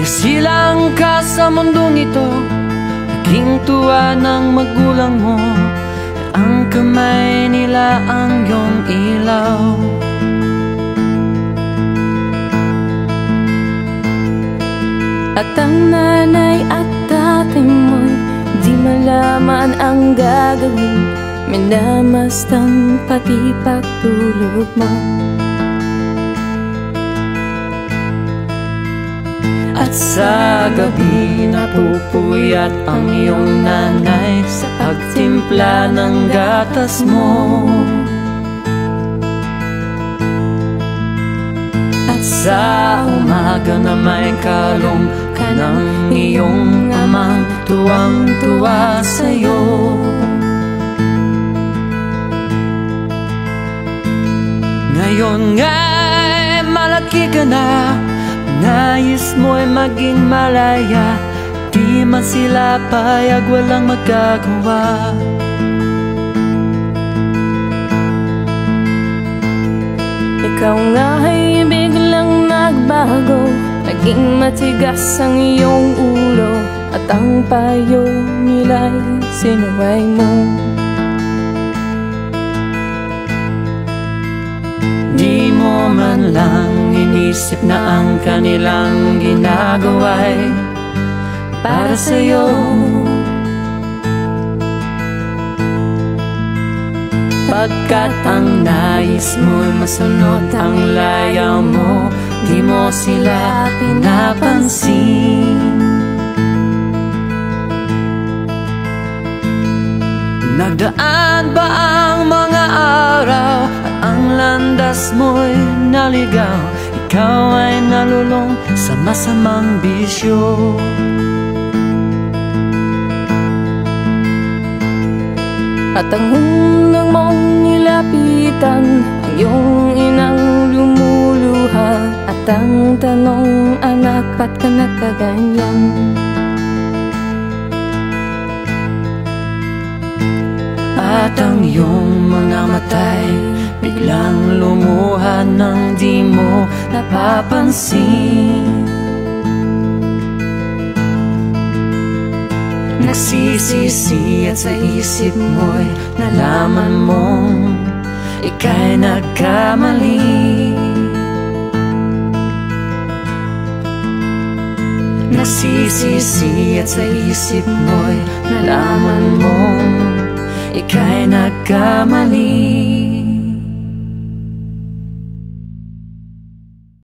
Nasilang ka sa mundong ito, naging tuwa ng magulang mo, at ang kamay nila ang iyong ilaw. At ang nanay at tatay mo'y di malaman ang gagawin, minamastan pati pagtulog mo. At sa gabi napupuyat ang iyong nanay sa pagtimpla ng gatas mo. At sa umaga na may kalong ka ng iyong amang tuwang-tuwa sa'yo. Ngayon nga'y malaki ka na, nais mo'y maging malaya, di man sila payag, walang magagawa. Ikaw nga'y biglang nagbago, naging matigas ang iyong ulo, at ang payo nila'y sinuway mo. Di mo man lang inisip na ang kanilang ginagawa'y para sa'yo. Pagkat ang nais mo'y masunod ang layaw mo, di mo sila pinapansin. Nagdaan ba ang mga araw at ang landas mo'y naligaw? Ikaw ay nalulong sa masamang bisyo. At ang unang mong nilapitan, ang iyong inang lumuluha, at ang tanong, anak, ba't ka nagkaganyan? At ang iyong mga matay biglang lumuha nang di mo napapansin. Nagsisisi at sa isip mo'y nalaman mong ika'y nagkamali. Nagsisisi at sa isip mo'y nalaman mong ika'y nagkamali.